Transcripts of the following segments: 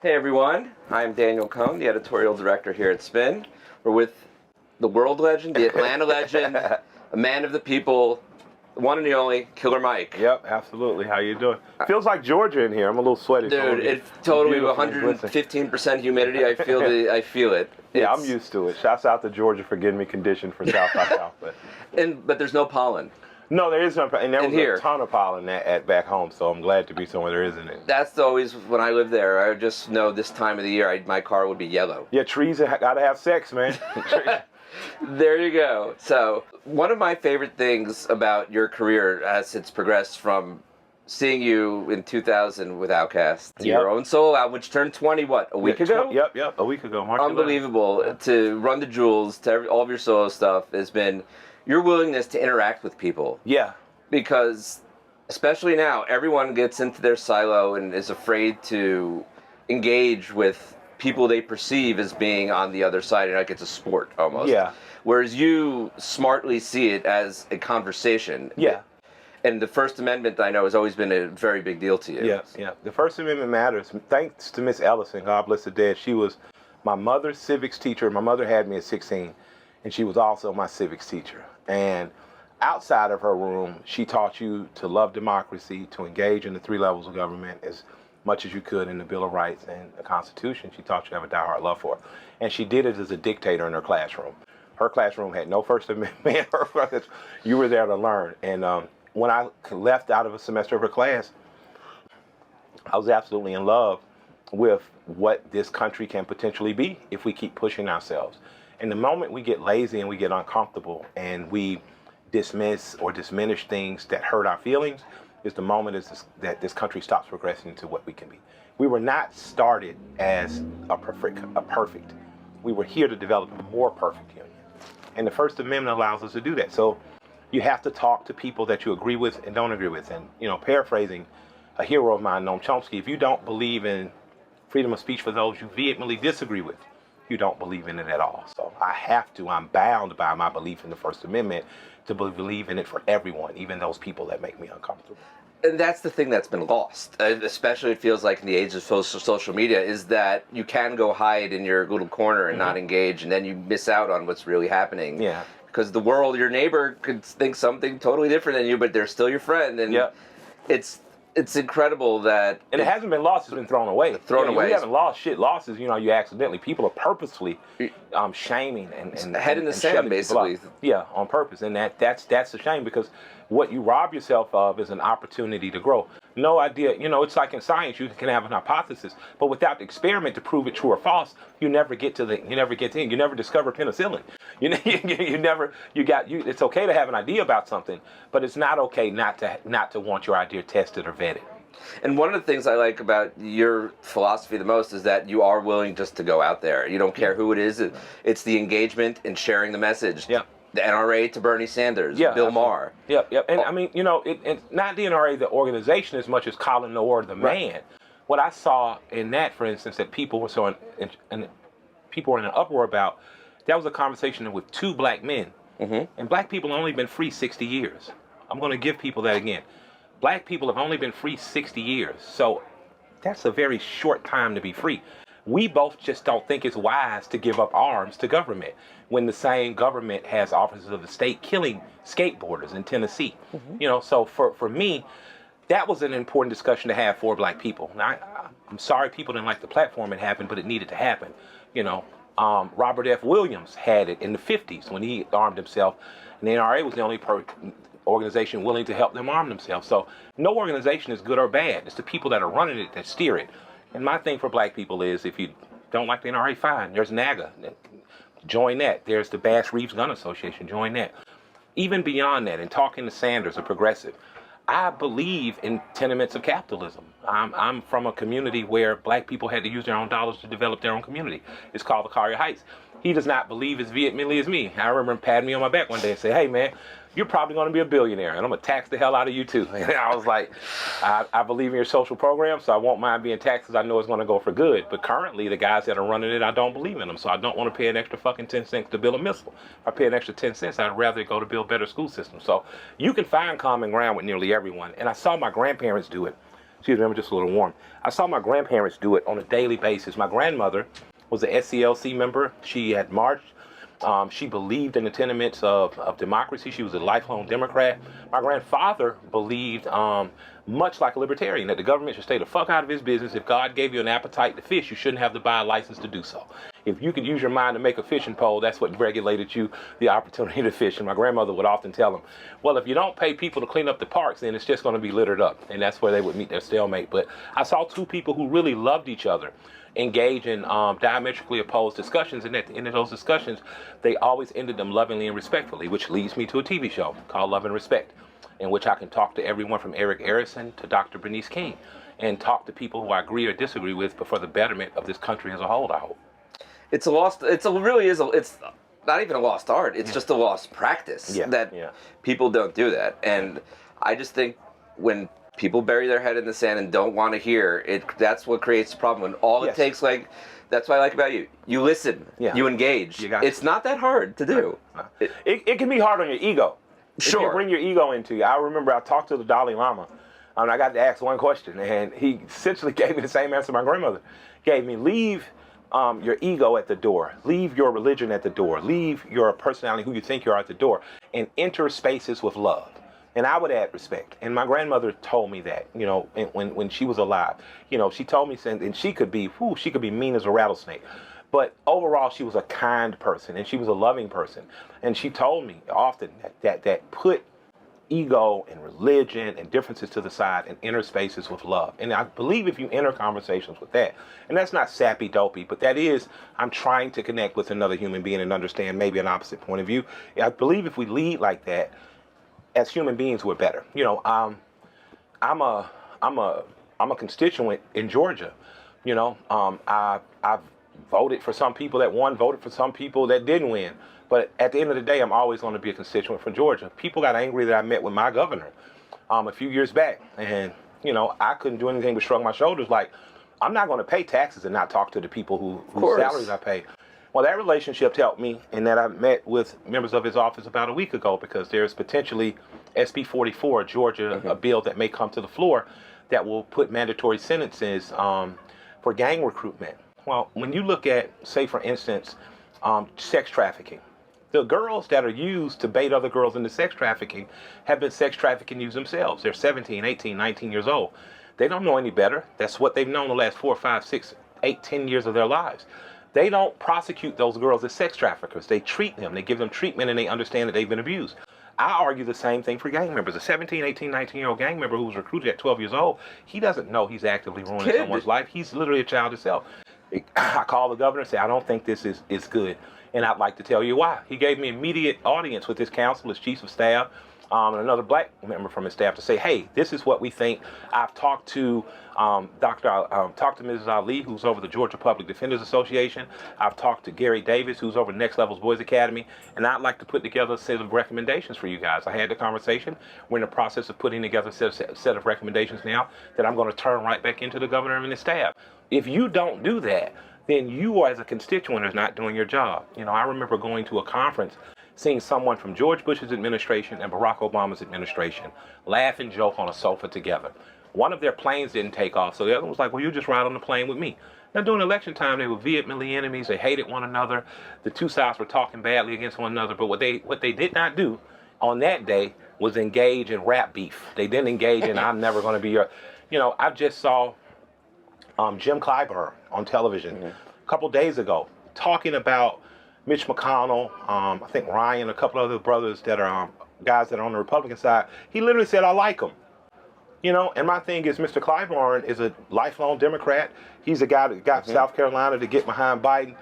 Hey everyone, I'm Daniel Cohn, the editorial director here at Spin. We're with the world legend, the Atlanta legend, a man of the people, the one and the only Killer Mike. Yep, absolutely. How you doing? Feels like Georgia in here. I'm a little sweaty. Dude, it's totally 115% humidity. I feel it. Yeah, I'm used to it. Shouts out to Georgia for getting me conditioned for South by Southwest. But there's no pollen. No, there is no, and there was here. a ton of pollen at back home, so I'm glad to be somewhere there isn't it. That's always, when I lived there, I just know this time of the year, my car would be yellow. Yeah, trees gotta have sex, man. There you go. So, one of my favorite things about your career as it's progressed from seeing you in 2000 with Outkast to your own solo album, which turned 20, a week ago? Yep, a week ago. Unbelievable. To Run the Jewels, to all of your solo stuff has been your willingness to interact with people. Yeah. Because, especially now, everyone gets into their silo and is afraid to engage with people they perceive as being on the other side, and like it's a sport almost. Yeah. Whereas you smartly see it as a conversation. Yeah. And the First Amendment, I know, has always been a very big deal to you. Yeah. The First Amendment matters. Thanks to Miss Ellison, God bless the dead. She was my mother's civics teacher. My mother had me at 16, and she was also my civics teacher. And outside of her room, she taught you to love democracy, to engage in the 3 levels of government as much as you could in the Bill of Rights and the Constitution. She taught you to have a diehard love for it. And she did it as a dictator in her classroom. Her classroom had no First Amendment. You were there to learn. And when I left out of a semester of her class, I was absolutely in love with what this country can potentially be if we keep pushing ourselves. And the moment we get lazy and we get uncomfortable and we dismiss or diminish things that hurt our feelings is the moment that this country stops progressing to what we can be. We were not started as a perfect. We were here to develop a more perfect union. And the First Amendment allows us to do that. So you have to talk to people that you agree with and don't agree with. And, paraphrasing a hero of mine, Noam Chomsky, if you don't believe in freedom of speech for those you vehemently disagree with, you don't believe in it at all. So I'm bound by my belief in the First Amendment to believe in it for everyone, even those people that make me uncomfortable. And that's the thing that's been lost, especially it feels like in the age of social media, is that you can go hide in your little corner and not engage, and then you miss out on what's really happening. Yeah. Because the world, your neighbor could think something totally different than you, but they're still your friend. And it's incredible that... And it hasn't been lost, it's been thrown away. We haven't lost shit. Losses, you accidentally. People are purposely shaming and head in the sand, basically. Yeah, on purpose. And that's a shame, because what you rob yourself of is an opportunity to grow. No idea, it's like in science, you can have an hypothesis, but without the experiment to prove it true or false, you never get to you never discover penicillin. It's okay to have an idea about something, but it's not okay not to want your idea tested or vetted. And one of the things I like about your philosophy the most is that you are willing just to go out there. You don't care who it is. It's the engagement and sharing the message. Yeah. The NRA to Bernie Sanders, Bill Maher. Yep. And it's not the NRA, the organization, as much as Colin Noor, the man. What I saw in that, for instance, that people were people were in an uproar about, that was a conversation with 2 black men. Mm-hmm. And black people have only been free 60 years. I'm going to give people that again. Black people have only been free 60 years. So that's a very short time to be free. We both just don't think it's wise to give up arms to government when the same government has officers of the state killing skateboarders in Tennessee. Mm-hmm. So for me, that was an important discussion to have for black people. Now, I'm sorry people didn't like the platform it happened, but it needed to happen. Robert F. Williams had it in the 50s when he armed himself, and the NRA was the only organization willing to help them arm themselves. So no organization is good or bad. It's the people that are running it that steer it. And my thing for black people is, if you don't like the NRA, fine. There's NAGA. Join that. There's the Bass Reeves Gun Association. Join that. Even beyond that, and talking to Sanders, a progressive, I believe in tenements of capitalism. I'm from a community where black people had to use their own dollars to develop their own community. It's called the Collier Heights. He does not believe as vehemently as me. I remember him patting me on my back one day and say, "Hey, man, you're probably going to be a billionaire, and I'm going to tax the hell out of you, too." And I was like, I believe in your social program, so I won't mind being taxed because I know it's going to go for good. But currently, the guys that are running it, I don't believe in them, so I don't want to pay an extra fucking 10 cents to build a missile. If I pay an extra 10 cents, I'd rather go to build better school systems. So you can find common ground with nearly everyone, and I saw my grandparents do it. Excuse me, I'm just a little warm. I saw my grandparents do it on a daily basis. My grandmother was an SCLC member. She had marched. She believed in the tenements of democracy. She was a lifelong Democrat. My grandfather believed, much like a libertarian, that the government should stay the fuck out of his business. If God gave you an appetite to fish, you shouldn't have to buy a license to do so. If you could use your mind to make a fishing pole, that's what regulated you the opportunity to fish. And my grandmother would often tell him, well, if you don't pay people to clean up the parks, then it's just going to be littered up. And that's where they would meet their stalemate. But I saw two people who really loved each other engage in diametrically opposed discussions, and at the end of those discussions, they always ended them lovingly and respectfully, which leads me to a TV show called Love and Respect, in which I can talk to everyone from Eric Arison to Dr. Bernice King, and talk to people who I agree or disagree with, but for the betterment of this country as a whole, I hope. It's not even a lost art. It's just a lost practice that people don't do that. And I just think when people bury their head in the sand and don't want to hear it, that's what creates the problem. And all it takes, like, that's what I like about you. You listen, you engage. It's not that hard to do. It can be hard on your ego. Sure. It can bring your ego into you. I remember I talked to the Dalai Lama, and I got to ask one question, and he essentially gave me the same answer my grandmother gave me. Leave your ego at the door. Leave your religion at the door. Leave your personality, who you think you are, at the door, and enter spaces with love. And I would add respect. And my grandmother told me that, you know, when she was alive. You know, she told me, and she could be mean as a rattlesnake. But overall, she was a kind person, and she was a loving person. And she told me often that put ego and religion and differences to the side and enter spaces with love. And I believe if you enter conversations with that, and that's not sappy dopey, but that is, I'm trying to connect with another human being and understand maybe an opposite point of view. I believe if we lead like that, as human beings, we're better. You know, I'm a constituent in Georgia. You know, I've voted for some people that won, voted for some people that didn't win. But at the end of the day, I'm always going to be a constituent from Georgia. People got angry that I met with my governor a few years back, and you know, I couldn't do anything but shrug my shoulders. Like, I'm not going to pay taxes and not talk to the people whose salaries I pay. Well, that relationship helped me in that I met with members of his office about a week ago, because there's potentially SB 44, Georgia, a bill that may come to the floor that will put mandatory sentences for gang recruitment. Well, when you look at, say, for instance, sex trafficking, the girls that are used to bait other girls into sex trafficking have been sex trafficking used themselves. They're 17, 18, 19 years old. They don't know any better. That's what they've known the last 4, 5, 6, 8, 10 years of their lives. They don't prosecute those girls as sex traffickers. They treat them. They give them treatment, and they understand that they've been abused. I argue the same thing for gang members. A 17, 18, 19-year-old gang member who was recruited at 12 years old, he doesn't know he's actively ruining someone's life. He's literally a child himself. I call the governor and say, I don't think this is good, and I'd like to tell you why. He gave me immediate audience with his counsel, his chiefs of staff, and another black member from his staff to say, hey, this is what we think. I've talked to Mrs. Ali, who's over the Georgia Public Defenders Association. I've talked to Gary Davis, who's over Next Levels Boys Academy, and I'd like to put together a set of recommendations for you guys. I had the conversation. We're in the process of putting together a set of recommendations now that I'm going to turn right back into the governor and his staff. If you don't do that, then you as a constituent is not doing your job. You know, I remember going to a conference, seeing someone from George Bush's administration and Barack Obama's administration laugh and joke on a sofa together. One of their planes didn't take off, so the other one was like, well, you just ride on the plane with me. Now, during election time, they were vehemently enemies. They hated one another. The two sides were talking badly against one another. But what they did not do on that day was engage in rap beef. They didn't engage in, I'm never going to be your... You know, I just saw Jim Clyburn on television a couple days ago talking about Mitch McConnell, I think Ryan, a couple other brothers that are guys that are on the Republican side. He literally said, I like them. You know, and my thing is, Mr. Clyburn is a lifelong Democrat. He's a guy that got South Carolina to get behind Biden.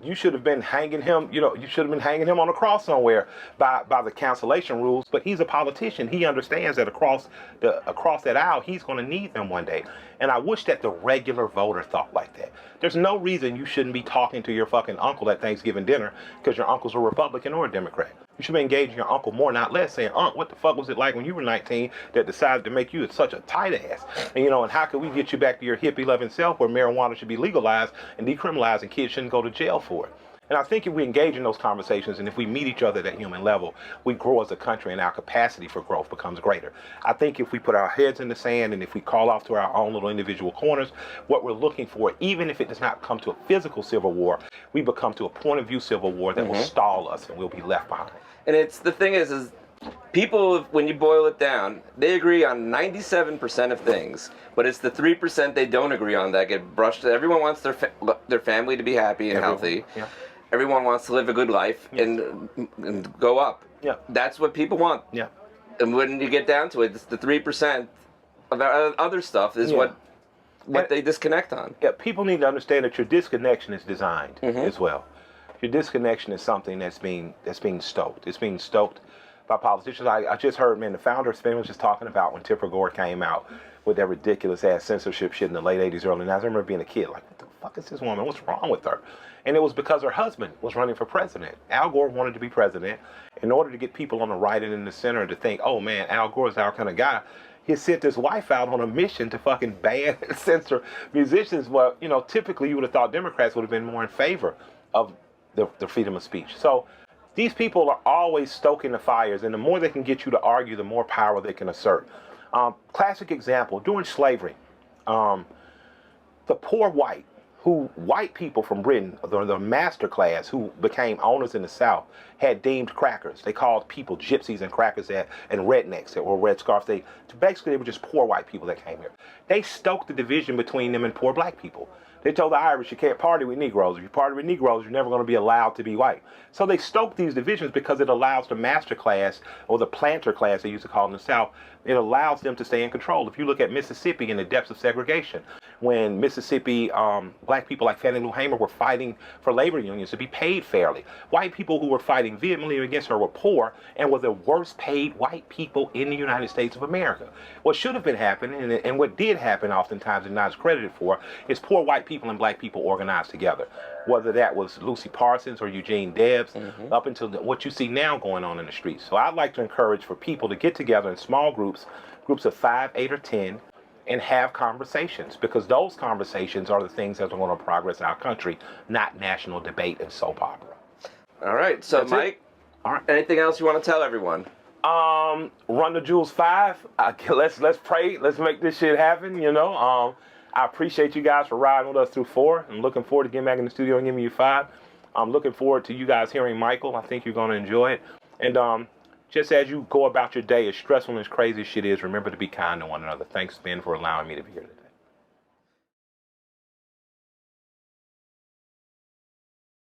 You should have been hanging him, you know, you should have been hanging him on a cross somewhere by the cancellation rules. But he's a politician. He understands that across that aisle, he's going to need them one day. And I wish that the regular voter thought like that. There's no reason you shouldn't be talking to your fucking uncle at Thanksgiving dinner because your uncle's a Republican or a Democrat. You should be engaging your uncle more, not less, saying, Unc, what the fuck was it like when you were 19 that decided to make you such a tight ass? And, you know, and how can we get you back to your hippie-loving self where marijuana should be legalized and decriminalized and kids shouldn't go to jail for it? And I think if we engage in those conversations and if we meet each other at that human level, we grow as a country and our capacity for growth becomes greater. I think if we put our heads in the sand and if we call off to our own little individual corners, what we're looking for, even if it does not come to a physical civil war, we become to a point of view civil war that will stall us and we'll be left behind. And it's the thing is people, when you boil it down, they agree on 97% of things, but it's the 3% they don't agree on that get brushed. Everyone wants their family to be happy and healthy. Yeah. Everyone wants to live a good life and go up. Yeah. That's what people want. Yeah. And when you get down to it, it's the 3% of other stuff is what they disconnect on. Yeah, people need to understand that your disconnection is designed as well. Your disconnection is something that's being stoked. It's being stoked by politicians. I just heard, man, the founder of Spin was just talking about when Tipper Gore came out with that ridiculous ass censorship shit in the late 80s, early 90s. I remember being a kid, like, what the fuck is this woman? What's wrong with her? And it was because her husband was running for president. Al Gore wanted to be president. In order to get people on the right and in the center to think, oh man, Al Gore is our kind of guy, he sent his wife out on a mission to fucking ban and censor musicians. Well, you know, typically you would have thought Democrats would have been more in favor of the freedom of speech. So these people are always stoking the fires, and the more they can get you to argue, the more power they can assert. Classic example, during slavery, the poor white people from Britain, the master class who became owners in the South, had deemed crackers. They called people gypsies and crackers and rednecks that wore red scarves. They were just poor white people that came here. They stoked the division between them and poor black people. They told the Irish, you can't party with Negroes. If you party with Negroes, you're never going to be allowed to be white. So they stoked these divisions because it allows the master class, or the planter class they used to call in the South, it allows them to stay in control. If you look at Mississippi in the depths of segregation, when Mississippi, black people like Fannie Lou Hamer were fighting for labor unions to be paid fairly. White people who were fighting vehemently against her were poor and were the worst paid white people in the United States of America. What should have been happening, and what did happen oftentimes and not is credited for, is poor white people and black people organized together. Whether that was Lucy Parsons or Eugene Debs, up until what you see now going on in the streets. So I'd like to encourage for people to get together in small groups of 5, 8, or 10, and have conversations, because those conversations are the things that are going to progress our country, not national debate and soap opera. All right, so That's Mike, All right. anything else you want to tell everyone? Run the Jewels 5. Let's pray. Let's make this shit happen. You know. I appreciate you guys for riding with us through 4. I'm looking forward to getting back in the studio and giving you 5. I'm looking forward to you guys hearing Michael. I think you're going to enjoy it. And just as you go about your day, as stressful and as crazy as shit is, remember to be kind to one another. Thanks, Ben, for allowing me to be here today.